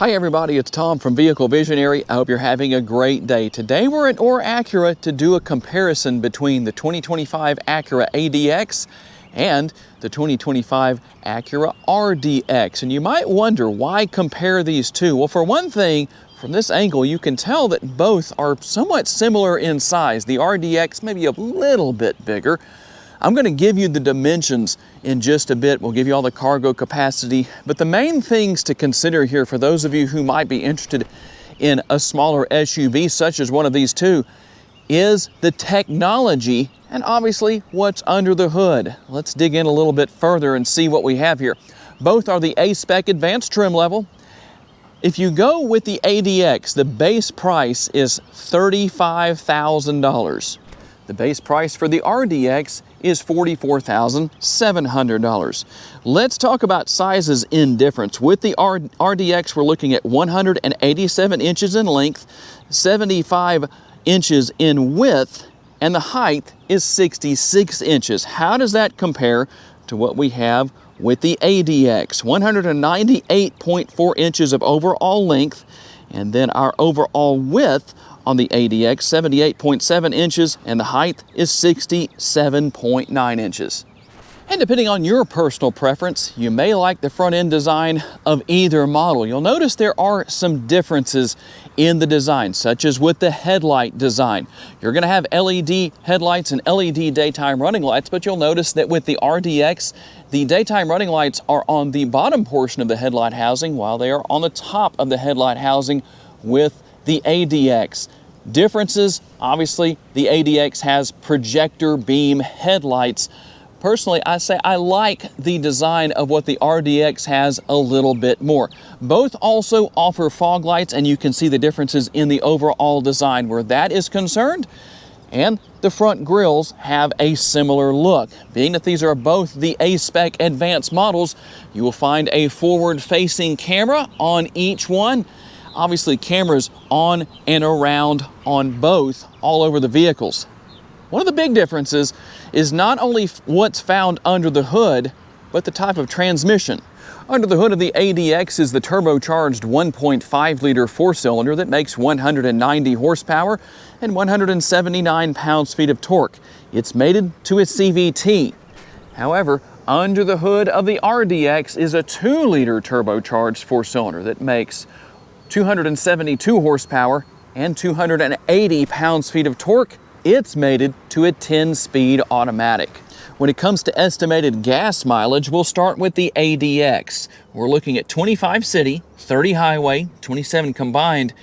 Hi everybody, it's Tom from Vehicle Visionary. I hope you're having a great day. Today we're at Orr Acura to do a comparison between the 2025 Acura ADX and the 2025 Acura RDX. And you might wonder, why compare these two? Well, for one thing, from this angle, you can tell that both are somewhat similar in size. The RDX maybe a little bit bigger. I'm going to give you the dimensions in just a bit. We'll give you all the cargo capacity. But the main things to consider here for those of you who might be interested in a smaller SUV such as one of these two is the technology and obviously what's under the hood. Let's dig in a little bit further and see what we have here. Both are the a-spec advanced trim level. If you go with the ADX, the base price is $35,000. The base price for the RDX is $44,700. Let's talk about sizes in difference. With the RDX, we're looking at 187 inches in length, 75 inches in width, and the height is 66 inches. How does that compare to what we have with the ADX? 198.4 inches of overall length, and then our overall width on the ADX, 78.7 inches, and the height is 67.9 inches. And depending on your personal preference, you may like the front end design of either model. You'll notice there are some differences in the design, such as with the headlight design. You're going to have LED headlights and LED daytime running lights, but you'll notice that with the RDX, the daytime running lights are on the bottom portion of the headlight housing, while they are on the top of the headlight housing with the ADX. Differences, obviously, the ADX has projector beam headlights. Personally, I say I like the design of what the RDX has a little bit more. Both also offer fog lights, and you can see the differences in the overall design where that is concerned. And the front grills have a similar look. Being that these are both the a-spec advanced models, you will find a forward-facing camera on each one. Obviously, cameras on and around on both, all over the vehicles. One of the big differences is not only what's found under the hood, but the type of transmission. Under the hood of the ADX is the turbocharged 1.5-liter four-cylinder that makes 190 horsepower and 179 pounds-feet of torque. It's mated to a CVT. However, under the hood of the RDX is a 2-liter turbocharged four-cylinder that makes 272 horsepower and 280 pounds-feet of torque. It's mated to a 10-speed automatic. When it comes to estimated gas mileage, we'll start with the ADX. We're looking at 25 city, 30 highway, 27 combined,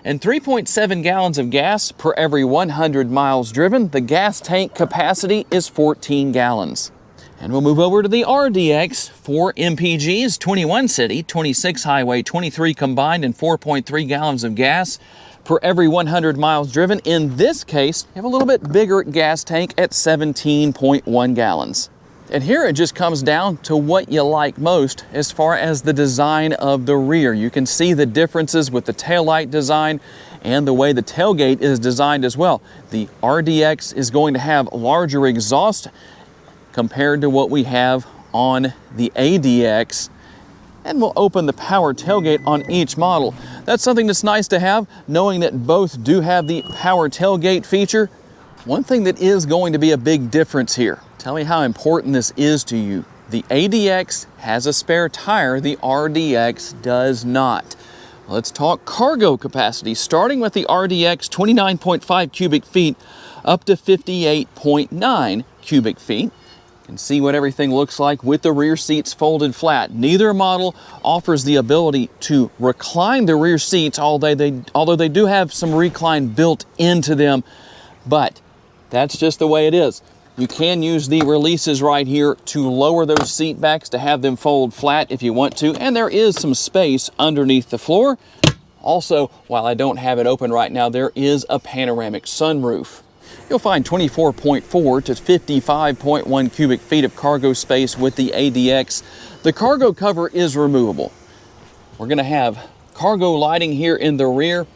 and 3.7 gallons of gas per every 100 miles driven. The gas tank capacity is 14 gallons. And we'll move over to the RDX. 4 MPGs, 21 city, 26 highway, 23 combined, and 4.3 gallons of gas per every 100 miles driven. In this case, you have a little bit bigger gas tank at 17.1 gallons. And here it just comes down to what you like most as far as the design of the rear. You can see the differences with the taillight design and the way the tailgate is designed as well. The RDX is going to have larger exhaust compared to what we have on the ADX, and we'll open the power tailgate on each model. That's something that's nice to have, knowing that both do have the power tailgate feature. One thing that is going to be a big difference here, tell me how important this is to you. The ADX has a spare tire, the RDX does not. Let's talk cargo capacity, starting with the RDX, 29.5 cubic feet up to 58.9 cubic feet. You can see what everything looks like with the rear seats folded flat. Neither model offers the ability to recline the rear seats, although they do have some recline built into them, but that's just the way it is. You can use the releases right here to lower those seat backs to have them fold flat if you want to, and there is some space underneath the floor. Also, while I don't have it open right now, there is a panoramic sunroof. You'll find 24.4 to 55.1 cubic feet of cargo space with the ADX. The cargo cover is removable. We're going to have cargo lighting here in the rear,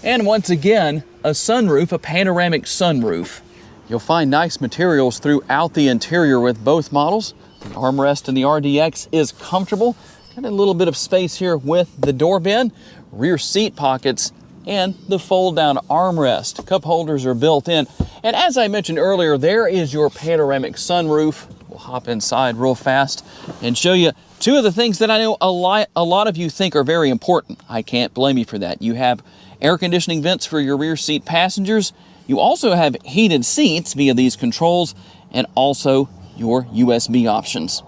and once again, a sunroof, a panoramic sunroof. You'll find nice materials throughout the interior with both models. The armrest in the RDX is comfortable. Got a little bit of space here with the door bin, rear seat pockets, and the fold-down armrest. Cup holders are built in. And as I mentioned earlier, there is your panoramic sunroof. We'll hop inside real fast and show you two of the things that I know a lot of you think are very important. I can't blame you for that. You have air conditioning vents for your rear seat passengers. You also have heated seats via these controls, and also your USB options.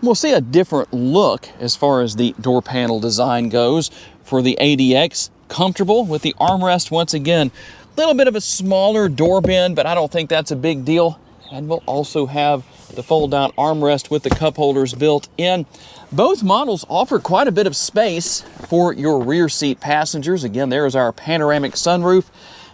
We'll see a different look as far as the door panel design goes for the ADX. Comfortable with the armrest once again. A little bit of a smaller door bin, but I don't think that's a big deal. And we'll also have the fold-down armrest with the cup holders built in. Both models offer quite a bit of space for your rear seat passengers. Again, there's our panoramic sunroof.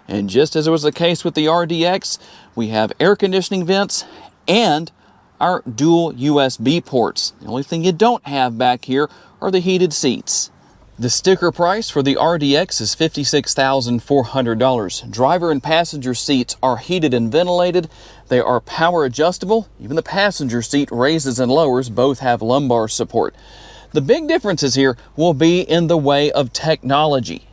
And just as it was the case with the RDX, we have air conditioning vents and our dual USB ports. The only thing you don't have back here are the heated seats. The sticker price for the RDX is $56,400. Driver and passenger seats are heated and ventilated. They are power adjustable. Even the passenger seat raises and lowers. Both have lumbar support. The big differences here will be in the way of technology.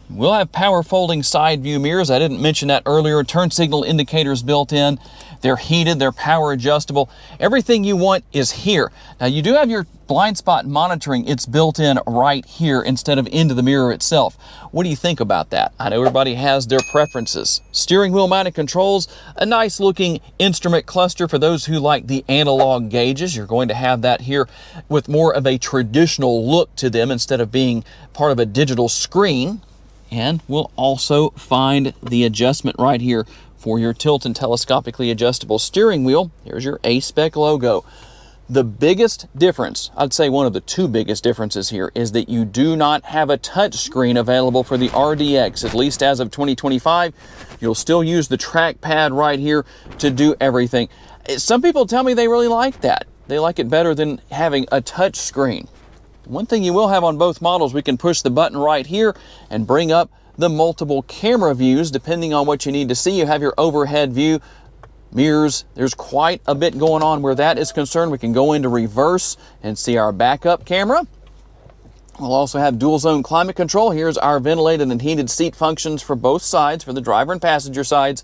We'll have power folding side view mirrors. I didn't mention that earlier. Turn signal indicators built in. They're heated, they're power adjustable. Everything you want is here. Now you do have your blind spot monitoring. It's built in right here instead of into the mirror itself. What do you think about that? I know everybody has their preferences. Steering wheel mounted controls, a nice looking instrument cluster for those who like the analog gauges. You're going to have that here with more of a traditional look to them instead of being part of a digital screen. And we'll also find the adjustment right here for your tilt and telescopically adjustable steering wheel. Here's your a-spec logo. The biggest difference, I'd say one of the two biggest differences here, is that you do not have a touch screen available for the RDX, at least as of 2025. You'll still use the trackpad right here to do everything. Some people tell me they really like that. They like it better than having a touch screen. One thing you will have on both models, we can push the button right here and bring up the multiple camera views depending on what you need to see. You have your overhead view, mirrors. There's quite a bit going on where that is concerned. We can go into reverse and see our backup camera. We'll also have dual zone climate control. Here's our ventilated and heated seat functions for both sides, for the driver and passenger sides,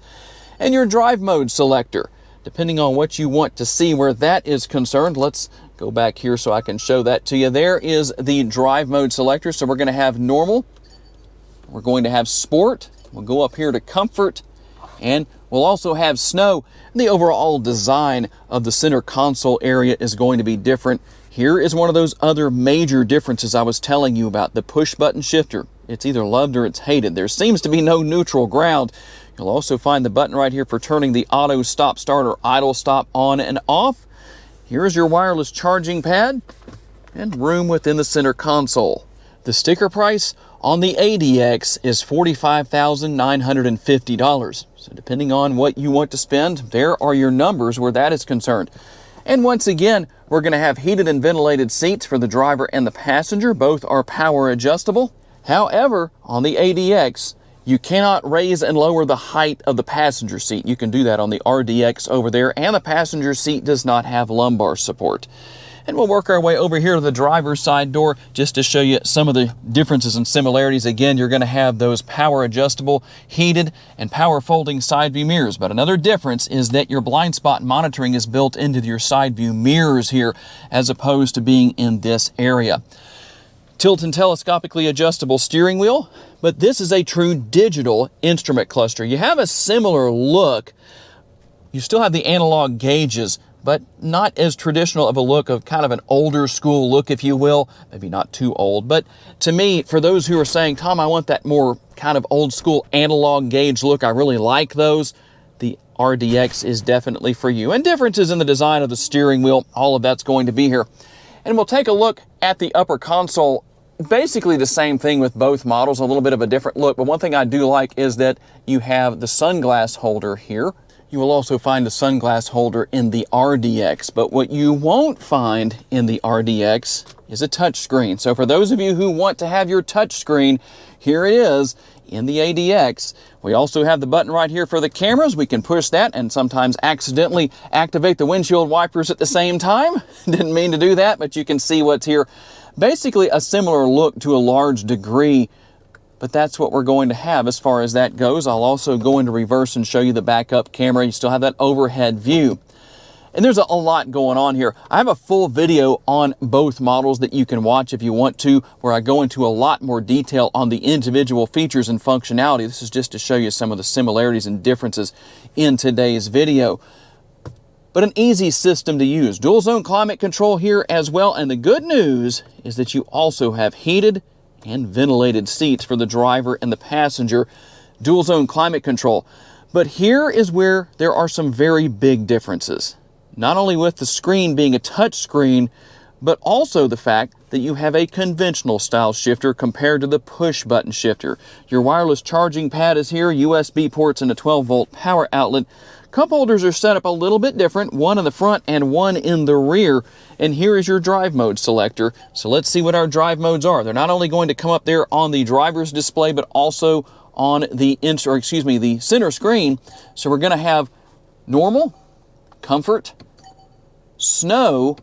and your drive mode selector. Depending on what you want to see where that is concerned, let's go back here so I can show that to you. There is the drive mode selector. So we're going to have normal, we're going to have sport, we'll go up here to comfort, and we'll also have snow. The overall design of the center console area is going to be different. Here is one of those other major differences I was telling you about, the push button shifter. It's either loved or it's hated. There seems to be no neutral ground. You'll also find the button right here for turning the auto stop start or idle stop on and off. Here's your wireless charging pad and room within the center console. The sticker price on the ADX is $45,950. So depending on what you want to spend, there are your numbers where that is concerned. And once again, we're going to have heated and ventilated seats for the driver and the passenger. Both are power adjustable. However, on the ADX, you cannot raise and lower the height of the passenger seat. You can do that on the RDX over there, and the passenger seat does not have lumbar support. And we'll work our way over here to the driver's side door just to show you some of the differences and similarities. Again, you're going to have those power adjustable, heated, and power folding side view mirrors. But another difference is that your blind spot monitoring is built into your side view mirrors here, as opposed to being in this area. Tilt and telescopically adjustable steering wheel, but this is a true digital instrument cluster. You have a similar look. You still have the analog gauges, but not as traditional of a look, of kind of an older school look, if you will. Maybe not too old, but to me, for those who are saying, Tom, I want that more kind of old school analog gauge look, I really like those, the RDX is definitely for you. And differences in the design of the steering wheel, all of that's going to be here. And we'll take a look at the upper console. Basically the same thing with both models, a little bit of a different look, but one thing I do like is that you have the sunglass holder here. You will also find a sunglass holder in the RDX, but what you won't find in the RDX is a touchscreen. So for those of you who want to have your touchscreen, here it is in the ADX. We also have the button right here for the cameras. We can push that and sometimes accidentally activate the windshield wipers at the same time. Didn't mean to do that, but you can see what's here. Basically a similar look to a large degree, but that's what we're going to have as far as that goes. I'll also go into reverse and show you the backup camera. You still have that overhead view. And there's a lot going on here. I have a full video on both models that you can watch if you want to, where I go into a lot more detail on the individual features and functionality. This is just to show you some of the similarities and differences in today's video. But an easy system to use. Dual zone climate control here as well. And the good news is that you also have heated and ventilated seats for the driver and the passenger. Dual zone climate control. But here is where there are some very big differences. Not only with the screen being a touch screen, but also the fact that you have a conventional style shifter compared to the push button shifter. Your wireless charging pad is here, USB ports and a 12-volt power outlet. Cup holders are set up a little bit different, one in the front and one in the rear. And here is your drive mode selector. So let's see what our drive modes are. They're not only going to come up there on the driver's display, but also on the center screen. So we're going to have normal, comfort, snow,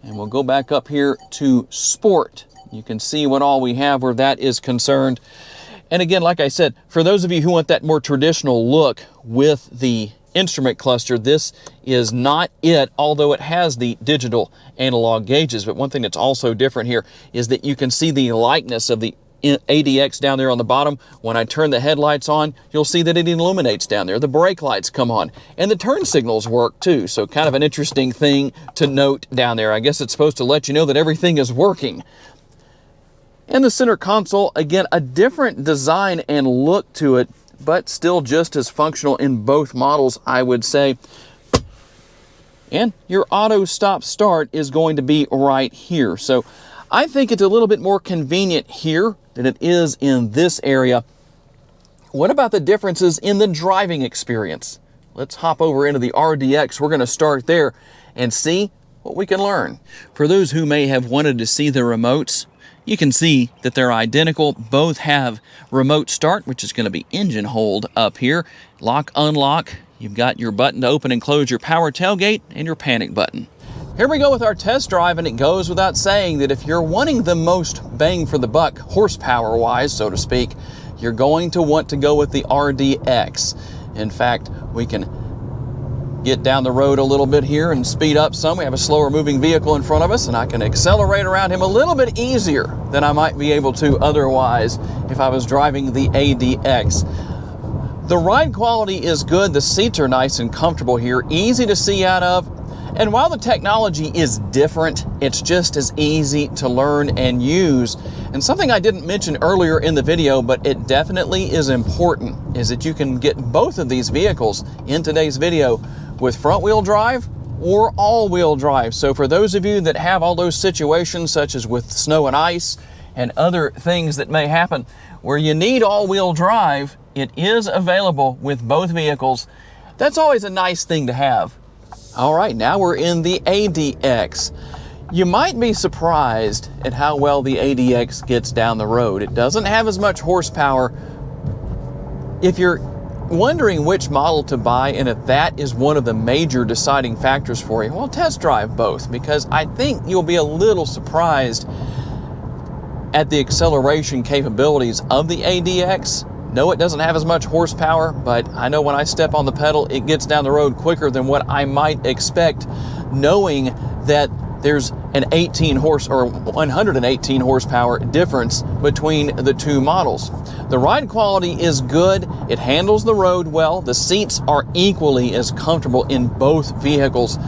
and we'll go back up here to sport. You can see what all we have where that is concerned. And again, like I said, for those of you who want that more traditional look with the instrument cluster, this is not it, although it has the digital analog gauges. But one thing that's also different here is that you can see the likeness of the ADX down there on the bottom. When I turn the headlights on, you'll see that it illuminates down there. The brake lights come on and the turn signals work too. So kind of an interesting thing to note down there. I guess it's supposed to let you know that everything is working. And the center console, again, a different design and look to it, but still just as functional in both models, I would say. And your auto stop start is going to be right here. So I think it's a little bit more convenient here than it is in this area. What about the differences in the driving experience? Let's hop over into the RDX. We're going to start there and see what we can learn. For those who may have wanted to see the remotes, you can see that they're identical. Both have remote start, which is going to be engine hold up here. Lock, unlock. You've got your button to open and close your power tailgate and your panic button. Here we go with our test drive, and it goes without saying that if you're wanting the most bang for the buck, horsepower-wise, so to speak, you're going to want to go with the RDX. In fact, we can get down the road a little bit here and speed up some. We have a slower moving vehicle in front of us, and I can accelerate around him a little bit easier than I might be able to otherwise if I was driving the ADX. The ride quality is good. The seats are nice and comfortable here, easy to see out of. And while the technology is different, it's just as easy to learn and use. And something I didn't mention earlier in the video, but it definitely is important, is that you can get both of these vehicles in today's video with front-wheel drive or all-wheel drive. So for those of you that have all those situations, such as with snow and ice and other things that may happen, where you need all-wheel drive, it is available with both vehicles. That's always a nice thing to have. All right, now we're in the ADX. You might be surprised at how well the ADX gets down the road. It doesn't have as much horsepower. If you're wondering which model to buy and if that is one of the major deciding factors for you, well, test drive both, because I think you'll be a little surprised at the acceleration capabilities of the ADX. No, it doesn't have as much horsepower, but I know when I step on the pedal, it gets down the road quicker than what I might expect, knowing that there's an 118 horsepower difference between the two models. The ride quality is good. It handles the road well. The seats are equally as comfortable in both vehicles.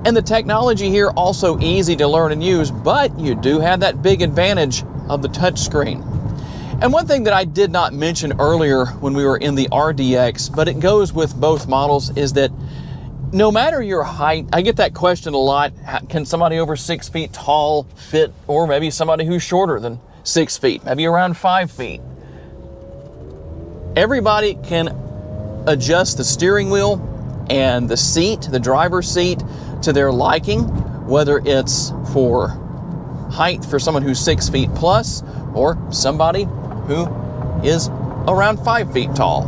And the technology here also easy to learn and use, but you do have that big advantage of the touchscreen. And one thing that I did not mention earlier when we were in the RDX, but it goes with both models, is that no matter your height, I get that question a lot, can somebody over 6 feet tall fit, or maybe somebody who's shorter than 6 feet, maybe around 5 feet? Everybody can adjust the steering wheel and the seat, the driver's seat, to their liking, whether it's for height for someone who's 6 feet plus or somebody who is around 5 feet tall.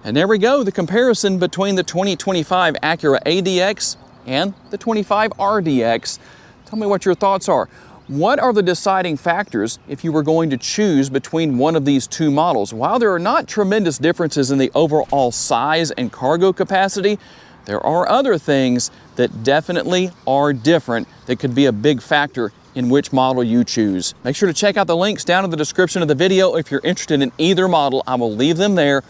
And there we go, the comparison between the 2025 Acura ADX and the 25 RDX. Tell me what your thoughts are. What are the deciding factors if you were going to choose between one of these two models? While there are not tremendous differences in the overall size and cargo capacity, there are other things that definitely are different that could be a big factor in which model you choose. Make sure to check out the links down in the description of the video if you're interested in either model. I will leave them there.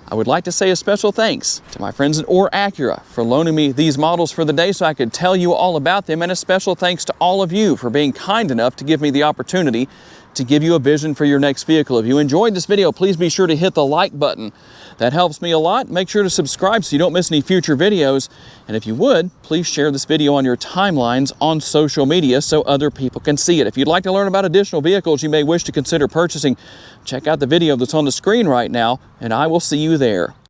I would like to say a special thanks to my friends at Orr Acura for loaning me these models for the day so I could tell you all about them, and a special thanks to all of you for being kind enough to give me the opportunity to give you a vision for your next vehicle. If you enjoyed this video, please be sure to hit the like button. That helps me a lot. Make sure to subscribe so you don't miss any future videos. And if you would, please share this video on your timelines on social media so other people can see it. If you'd like to learn about additional vehicles you may wish to consider purchasing, check out the video that's on the screen right now, and I will see you there.